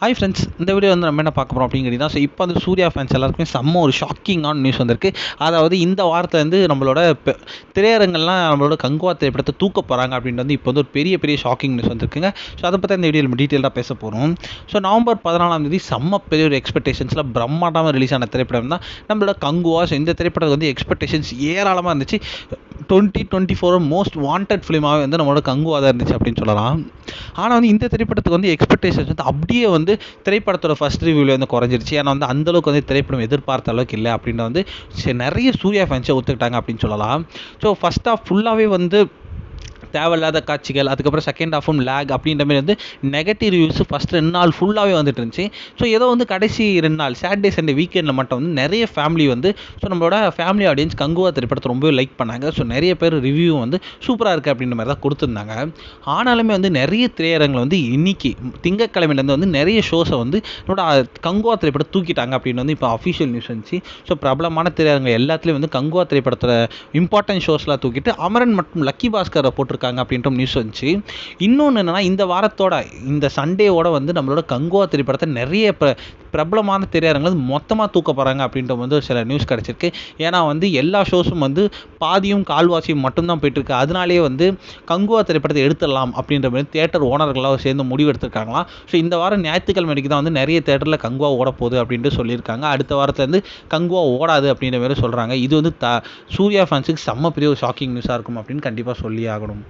Hi friends, இந்த video வந்து நம்ம என்ன பார்க்க போகிறோம் அப்படிங்கிறீங்கன்னா, ஸோ இப்போ வந்து சூர்யா ஃபேன்ஸ் எல்லாருக்குமே செம்ம ஒரு ஷாக்கிங்கான நியூஸ் வந்திருக்கு. அதாவது இந்த வாரத்தில் வந்து நம்மளோட திரையரங்கெல்லாம் நம்மளோட கங்குவா திரைப்படத்தை தூக்க போகிறாங்க அப்படின்ட்டு வந்து இப்போ வந்து ஒரு பெரிய பெரிய ஷாக்கிங் நியூஸ் வந்திருக்குங்க. ஸோ அதை பற்றி இந்த வீடியோ நம்ம டீட்டெயிலாக பேச போகிறோம். ஸோ நவம்பர் 14 செம்ம பெரிய ஒரு எக்ஸ்பெக்டேஷன்ஸில் பிரம்மாண்டமாக ரிலீஸ் ஆன திரைப்படம் தான் நம்மளோட கங்குவா. ஸோ இந்த திரைப்படத்துக்கு வந்து எக்ஸ்பெக்டேஷன்ஸ் ஏராளமாக இருந்துச்சு. 2024 மோஸ்ட் வாண்டட் ஃபிலிமாகவே வந்து நம்மளோட கங்குவா தான் இருந்துச்சு அப்படின்னு சொல்லலாம். ஆனால் வந்து இந்த திரைப்படத்துக்கு வந்து எக்ஸ்பெக்டேஷன்ஸ் வந்து அப்படியே வந்து திரைப்படத்தோட ஃபர்ஸ்ட் ரிவ்யூவில் வந்து குறைஞ்சிருச்சு. ஏன்னா வந்து அந்தளவுக்கு வந்து திரைப்படம் எதிர்பார்த்த அளவுக்கு இல்லை அப்படின்னு வந்து நிறைய சூர்யா ஃபேன்ஸை ஒத்துக்கிட்டாங்க அப்படின்னு சொல்லலாம். ஸோ ஃபர்ஸ்ட் ஆஃப் ஃபுல்லாகவே வந்து தேவையில்லாத காட்சிகள், அதுக்கப்புறம் செகண்ட் ஹாஃபும் லேக் அப்படின்ற மாதிரி வந்து நெகட்டிவ் ரிவ்யூஸ் ஃபஸ்ட் 2 நாள் ஃபுல்லாகவே வந்துட்டு இருந்துச்சு. ஸோ ஏதோ வந்து கடைசி 2 நாள் சாட்டர்டே சண்டே வீக்கெண்டில் மட்டும் வந்து நிறைய ஃபேமிலி வந்து ஸோ நம்மளோட ஃபேமிலி ஆடியன்ஸ் கங்குவா திரைப்படத்தை ரொம்பவே லைக் பண்ணாங்க. ஸோ நிறைய பேர் ரிவ்யூ வந்து சூப்பராக இருக்குது அப்படின்ற மாதிரி தான் கொடுத்துருந்தாங்க. ஆனாலுமே வந்து நிறைய திரையரங்கில் வந்து இன்னைக்கு திங்கட்கிழமையிலேருந்து வந்து நிறைய ஷோஸை வந்து நம்மளோட கங்குவா திரைப்படம் தூக்கிட்டாங்க அப்படின்னு வந்து இப்போ அஃபிஷியல் நியூஸ் இருந்துச்சு. ஸோ பிரபலமான திரையரங்கள் எல்லாத்துலேயும் வந்து கங்குவா திரைப்படத்தோட இம்பார்ட்டன்ட் ஷோஸ்லாம் தூக்கிட்டு அமரன் மற்றும் லக்கி பாஸ்கரை போட்டிருக்காங்க அப்படின்ற நியூஸ் வந்துச்சு. இன்னொன்று என்னன்னா, இந்த வாரத்தோட இந்த சண்டேவோட வந்து நம்மளோட கங்குவா திரைப்படத்தை நிறைய பிரபலமான திரையரங்கள் மொத்தமாக தூக்க போகிறாங்க அப்படின்ற வந்து சில நியூஸ் கிடச்சிருக்கு. ஏன்னா வந்து எல்லா ஷோஸும் வந்து பாதியும் கால்வாசியும் மட்டும்தான் போயிட்டுருக்கு. அதனாலேயே வந்து கங்குவா திரைப்படத்தை எடுத்துடலாம் அப்படின்ற மாதிரி தியேட்டர் ஓனர்களாக சேர்ந்து முடிவு எடுத்திருக்காங்களாம். ஸோ இந்த வாரம் ஞாயிற்றுக்கிழமைக்கு தான் வந்து நிறைய தியேட்டரில் கங்குவா ஓட போகுது அப்படின்ட்டு சொல்லியிருக்காங்க. அடுத்த வாரத்துலேருந்து கங்குவா ஓடாது அப்படின்ற மாதிரி சொல்கிறாங்க. இது வந்து சூர்யா ஃபேன்ஸுக்கு செம்ம பெரிய ஒரு ஷாக்கிங் நியூஸாக இருக்கும் அப்படின்னு கண்டிப்பாக சொல்லி ஆகணும்.